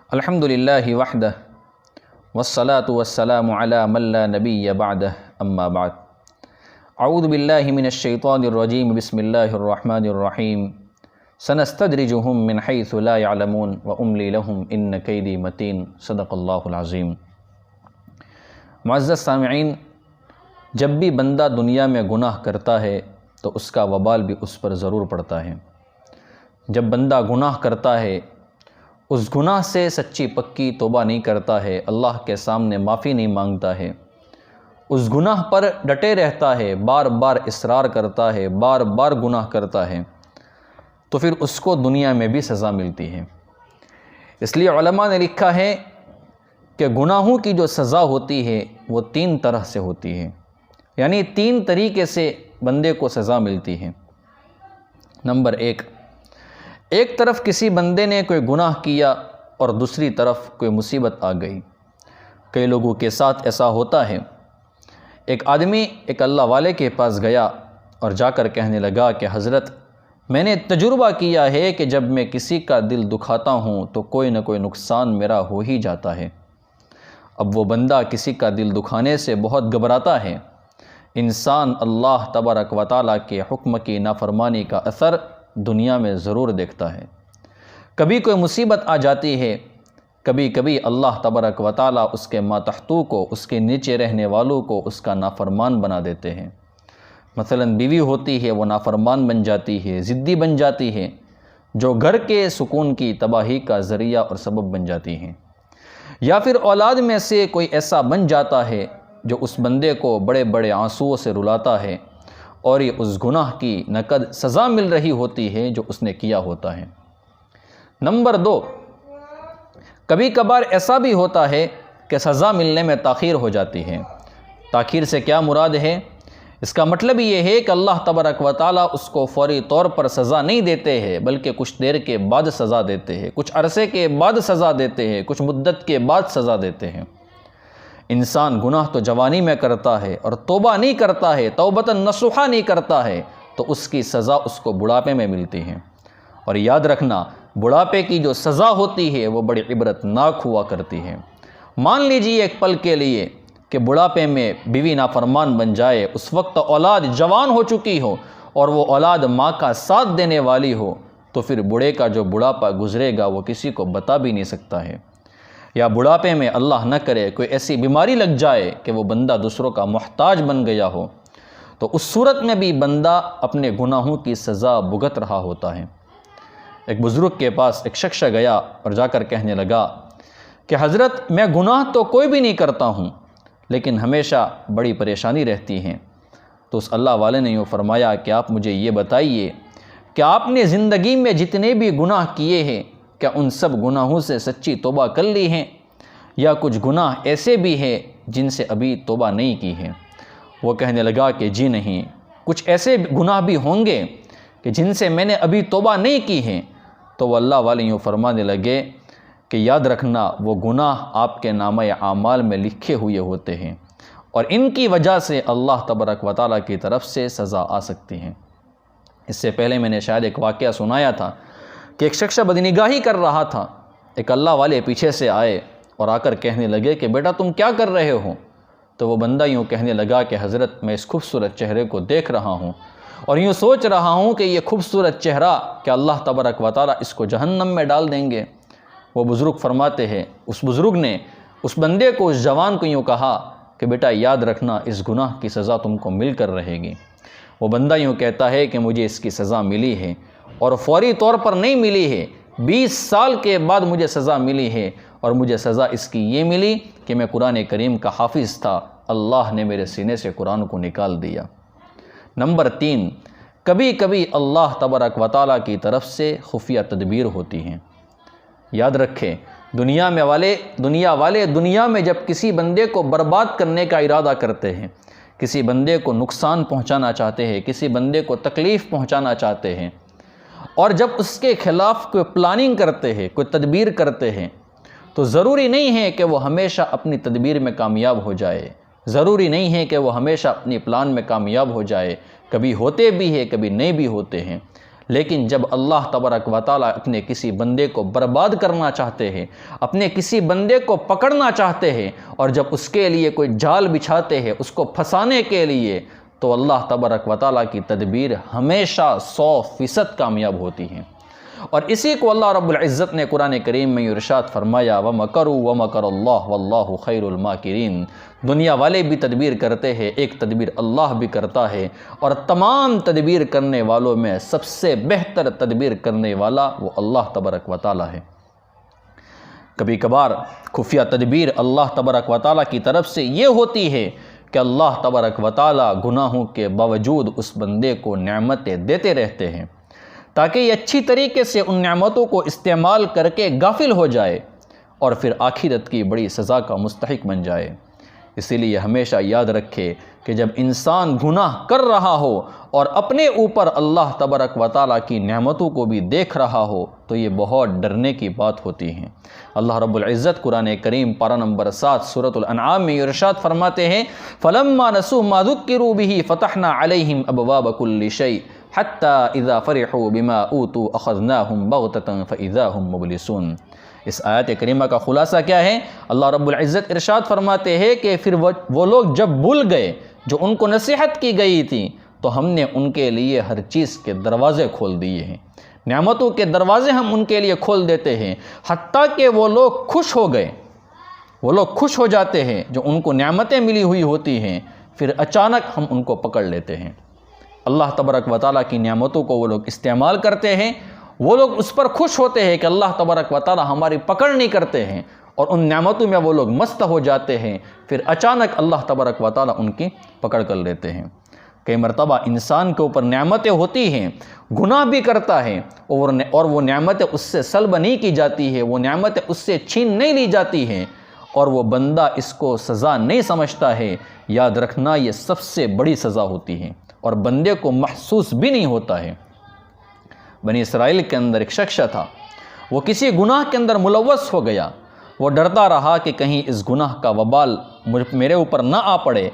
الحمد للہ وحدہ والصلاة والسلام علی من لا نبی بعدہ اما بعد اعوذ باللہ من الشیطان الرجیم بسم اللہ الرحمن الرحیم سنستدرجہم من حیث لا يعلمون واملی لہم ان کیدی متین صدق اللہ العظیم۔ معزز سامعین، جب بھی بندہ دنیا میں گناہ کرتا ہے تو اس کا وبال بھی اس پر ضرور پڑتا ہے۔ جب بندہ گناہ کرتا ہے، اس گناہ سے سچی پکی توبہ نہیں کرتا ہے، اللہ کے سامنے معافی نہیں مانگتا ہے، اس گناہ پر ڈٹے رہتا ہے، بار بار اصرار کرتا ہے، بار بار گناہ کرتا ہے، تو پھر اس کو دنیا میں بھی سزا ملتی ہے۔ اس لیے علماء نے لکھا ہے کہ گناہوں کی جو سزا ہوتی ہے وہ 3 طرح سے ہوتی ہے، یعنی 3 طریقے سے بندے کو سزا ملتی ہے۔ نمبر 1، ایک طرف کسی بندے نے کوئی گناہ کیا اور دوسری طرف کوئی مصیبت آ گئی۔ کئی لوگوں کے ساتھ ایسا ہوتا ہے۔ ایک آدمی ایک اللہ والے کے پاس گیا اور جا کر کہنے لگا کہ حضرت، میں نے تجربہ کیا ہے کہ جب میں کسی کا دل دکھاتا ہوں تو کوئی نہ کوئی نقصان میرا ہو ہی جاتا ہے۔ اب وہ بندہ کسی کا دل دکھانے سے بہت گھبراتا ہے۔ انسان اللہ تبارک و تعالیٰ کے حکم کی نافرمانی کا اثر دنیا میں ضرور دیکھتا ہے۔ کبھی کوئی مصیبت آ جاتی ہے، کبھی کبھی اللہ تبارک و تعالیٰ اس کے ماتحتو کو، اس کے نیچے رہنے والوں کو اس کا نافرمان بنا دیتے ہیں۔ مثلا بیوی ہوتی ہے، وہ نافرمان بن جاتی ہے، ضدی بن جاتی ہے، جو گھر کے سکون کی تباہی کا ذریعہ اور سبب بن جاتی ہیں۔ یا پھر اولاد میں سے کوئی ایسا بن جاتا ہے جو اس بندے کو بڑے بڑے آنسوؤں سے رلاتا ہے، اور یہ اس گناہ کی نقد سزا مل رہی ہوتی ہے جو اس نے کیا ہوتا ہے۔ نمبر 2، کبھی کبھار ایسا بھی ہوتا ہے کہ سزا ملنے میں تاخیر ہو جاتی ہے۔ تاخیر سے کیا مراد ہے؟ اس کا مطلب یہ ہے کہ اللہ تبارک و تعالیٰ اس کو فوری طور پر سزا نہیں دیتے ہیں، بلکہ کچھ دیر کے بعد سزا دیتے ہیں، کچھ عرصے کے بعد سزا دیتے ہیں، کچھ مدت کے بعد سزا دیتے ہیں۔ انسان گناہ تو جوانی میں کرتا ہے اور توبہ نہیں کرتا ہے، توبۃ نصوحہ نہیں کرتا ہے، تو اس کی سزا اس کو بڑھاپے میں ملتی ہے۔ اور یاد رکھنا، بڑھاپے کی جو سزا ہوتی ہے وہ بڑی عبرتناک ہوا کرتی ہے۔ مان لیجیے ایک پل کے لیے کہ بڑھاپے میں بیوی نافرمان بن جائے، اس وقت اولاد جوان ہو چکی ہو اور وہ اولاد ماں کا ساتھ دینے والی ہو، تو پھر بوڑھے کا جو بڑھاپا گزرے گا وہ کسی کو بتا بھی نہیں سکتا ہے۔ یا بڑھاپے میں اللہ نہ کرے کوئی ایسی بیماری لگ جائے کہ وہ بندہ دوسروں کا محتاج بن گیا ہو، تو اس صورت میں بھی بندہ اپنے گناہوں کی سزا بھگت رہا ہوتا ہے۔ ایک بزرگ کے پاس ایک شخص گیا اور جا کر کہنے لگا کہ حضرت، میں گناہ تو کوئی بھی نہیں کرتا ہوں، لیکن ہمیشہ بڑی پریشانی رہتی ہے۔ تو اس اللہ والے نے یوں فرمایا کہ آپ مجھے یہ بتائیے کہ آپ نے زندگی میں جتنے بھی گناہ کیے ہیں، کیا ان سب گناہوں سے سچی توبہ کر لی ہے، یا کچھ گناہ ایسے بھی ہیں جن سے ابھی توبہ نہیں کی ہے؟ وہ کہنے لگا کہ جی نہیں، کچھ ایسے گناہ بھی ہوں گے کہ جن سے میں نے ابھی توبہ نہیں کی ہے۔ تو وہ اللہ والے یوں فرمانے لگے کہ یاد رکھنا، وہ گناہ آپ کے نامہ اعمال میں لکھے ہوئے ہوتے ہیں، اور ان کی وجہ سے اللہ تبارک و تعالیٰ کی طرف سے سزا آ سکتی ہے۔ اس سے پہلے میں نے شاید ایک واقعہ سنایا تھا کہ ایک شخص بدنگاہی کر رہا تھا، ایک اللہ والے پیچھے سے آئے اور آ کر کہنے لگے کہ بیٹا تم کیا کر رہے ہو؟ تو وہ بندہ یوں کہنے لگا کہ حضرت، میں اس خوبصورت چہرے کو دیکھ رہا ہوں اور یوں سوچ رہا ہوں کہ یہ خوبصورت چہرہ کہ اللہ تبارک و تعالیٰ اس کو جہنم میں ڈال دیں گے۔ وہ بزرگ فرماتے ہیں، اس بزرگ نے اس بندے کو، اس جوان کو یوں کہا کہ بیٹا یاد رکھنا، اس گناہ کی سزا تم کو مل کر رہے گی۔ وہ بندہ یوں کہتا ہے کہ مجھے اس کی سزا ملی ہے، اور فوری طور پر نہیں ملی ہے، 20 سال کے بعد مجھے سزا ملی ہے، اور مجھے سزا اس کی یہ ملی کہ میں قرآن کریم کا حافظ تھا، اللہ نے میرے سینے سے قرآن کو نکال دیا۔ نمبر 3، کبھی کبھی اللہ تبارک و تعالیٰ کی طرف سے خفیہ تدبیر ہوتی ہیں۔ یاد رکھیں، دنیا والے دنیا میں جب کسی بندے کو برباد کرنے کا ارادہ کرتے ہیں، کسی بندے کو نقصان پہنچانا چاہتے ہیں، کسی بندے کو تکلیف پہنچانا چاہتے ہیں، اور جب اس کے خلاف کوئی پلاننگ کرتے ہیں، کوئی تدبیر کرتے ہیں، تو ضروری نہیں ہے کہ وہ ہمیشہ اپنی تدبیر میں کامیاب ہو جائے، ضروری نہیں ہے کہ وہ ہمیشہ اپنی پلان میں کامیاب ہو جائے، کبھی ہوتے بھی ہیں، کبھی نہیں بھی ہوتے ہیں۔ لیکن جب اللہ تبارک و تعالیٰ اپنے کسی بندے کو برباد کرنا چاہتے ہیں، اپنے کسی بندے کو پکڑنا چاہتے ہیں، اور جب اس کے لیے کوئی جال بچھاتے ہیں اس کو پھنسانے کے لیے، تو اللہ تبارک و تعالیٰ کی تدبیر ہمیشہ 100% کامیاب ہوتی ہے۔ اور اسی کو اللہ رب العزت نے قرآن کریم میں ارشاد فرمایا وَمَكَرُوا وَمَكَرَ اللَّهُ وَاللَّهُ خَيْرُ الْمَاكِرِينَ۔ دنیا والے بھی تدبیر کرتے ہیں، ایک تدبیر اللہ بھی کرتا ہے، اور تمام تدبیر کرنے والوں میں سب سے بہتر تدبیر کرنے والا وہ اللہ تبارک و تعالیٰ ہے۔ کبھی کبھار خفیہ تدبیر اللہ تبارک و تعالیٰ کی طرف سے یہ ہوتی ہے کہ اللہ تبارک و تعالیٰ گناہوں کے باوجود اس بندے کو نعمتیں دیتے رہتے ہیں تاکہ یہ اچھی طریقے سے ان نعمتوں کو استعمال کر کے غافل ہو جائے اور پھر آخرت کی بڑی سزا کا مستحق بن جائے۔ اسی لیے ہمیشہ یاد رکھے کہ جب انسان گناہ کر رہا ہو اور اپنے اوپر اللہ تبارک و تعالیٰ کی نعمتوں کو بھی دیکھ رہا ہو تو یہ بہت ڈرنے کی بات ہوتی ہے۔ اللہ رب العزت قرآن کریم پارہ نمبر 7 سورۃ الانعام میں ارشاد فرماتے ہیں فَلَمَّا نَسُوا مَا ذُكِّرُوا بِهِ فَتَحْنَا عَلَيْهِمْ أَبْوَابَ كُلِّ شَيْءٍ حَتَّى إِذَا فَرِحُوا بِمَا أُوتُوا أَخَذْنَاهُمْ بَغْتَةً فَإِذَا هُمْ مُبْلِسُونَ۔ اس آیت کریمہ کا خلاصہ کیا ہے؟ اللہ رب العزت ارشاد فرماتے ہیں کہ پھر وہ لوگ جب بھول گئے جو ان کو نصیحت کی گئی تھی تو ہم نے ان کے لیے ہر چیز کے دروازے کھول دیے ہیں، نعمتوں کے دروازے ہم ان کے لیے کھول دیتے ہیں، حتیٰ کہ وہ لوگ خوش ہو گئے، وہ لوگ خوش ہو جاتے ہیں جو ان کو نعمتیں ملی ہوئی ہوتی ہیں، پھر اچانک ہم ان کو پکڑ لیتے ہیں۔ اللہ تبارک و تعالیٰ کی نعمتوں کو وہ لوگ استعمال کرتے ہیں، وہ لوگ اس پر خوش ہوتے ہیں کہ اللہ تبارک و تعالیٰ ہماری پکڑ نہیں کرتے ہیں، اور ان نعمتوں میں وہ لوگ مست ہو جاتے ہیں، پھر اچانک اللہ تبارک و تعالیٰ ان کی پکڑ کر لیتے ہیں۔ کئی مرتبہ انسان کے اوپر نعمتیں ہوتی ہیں، گناہ بھی کرتا ہے اور وہ نعمتیں اس سے سلب نہیں کی جاتی ہے، وہ نعمتیں اس سے چھین نہیں لی جاتی ہیں، اور وہ بندہ اس کو سزا نہیں سمجھتا ہے۔ یاد رکھنا یہ سب سے بڑی سزا ہوتی ہے اور بندے کو محسوس بھی نہیں ہوتا ہے۔ بنی اسرائیل کے اندر ایک شخص تھا، وہ کسی گناہ کے اندر ملوث ہو گیا، وہ ڈرتا رہا کہ کہیں اس گناہ کا وبال میرے اوپر نہ آ پڑے،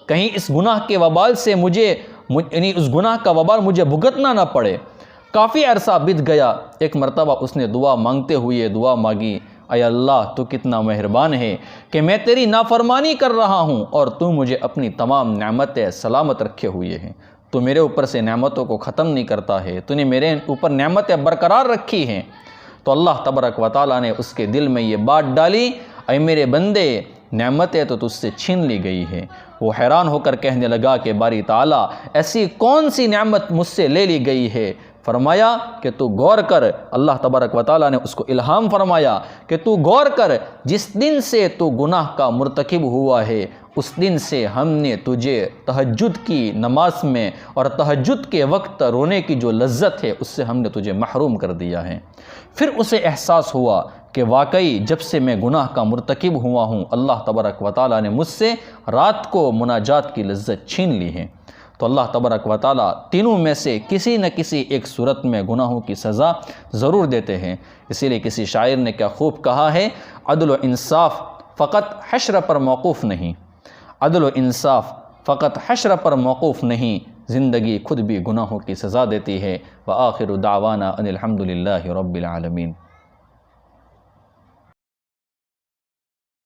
کہیں اس گناہ کے وبال سے اس گناہ کا وبال مجھے بھگتنا نہ پڑے۔ کافی عرصہ بیت گیا، ایک مرتبہ اس نے دعا مانگتے ہوئے دعا مانگی، اے اللہ تو کتنا مہربان ہے کہ میں تیری نافرمانی کر رہا ہوں اور تو مجھے اپنی تمام نعمتیں سلامت رکھے ہوئے ہیں، تو میرے اوپر سے نعمتوں کو ختم نہیں کرتا ہے، تو نے میرے اوپر نعمتیں برقرار رکھی ہیں۔ تو اللہ تبارک و تعالیٰ نے اس کے دل میں یہ بات ڈالی، اے میرے بندے نعمتیں تو تجھ سے چھین لی گئی ہے۔ وہ حیران ہو کر کہنے لگا کہ باری تعالیٰ ایسی کون سی نعمت مجھ سے لے لی گئی ہے؟ فرمایا کہ تو غور کر، اللہ تبارک و تعالیٰ نے اس کو الہام فرمایا کہ تو غور کر، جس دن سے تو گناہ کا مرتکب ہوا ہے اس دن سے ہم نے تجھے تہجد کی نماز میں اور تہجد کے وقت رونے کی جو لذت ہے اس سے ہم نے تجھے محروم کر دیا ہے۔ پھر اسے احساس ہوا کہ واقعی جب سے میں گناہ کا مرتکب ہوا ہوں اللہ تبارک و تعالیٰ نے مجھ سے رات کو مناجات کی لذت چھین لی ہے۔ تو اللہ تبارک و تعالیٰ تینوں میں سے کسی نہ کسی ایک صورت میں گناہوں کی سزا ضرور دیتے ہیں۔ اسی لیے کسی شاعر نے کیا خوب کہا ہے، عدل و انصاف فقط حشر پر موقوف نہیں، عدل و انصاف فقط حشر پر موقوف نہیں، زندگی خود بھی گناہوں کی سزا دیتی ہے۔ وآخر دعوانا ان الحمد للہ رب العالمین۔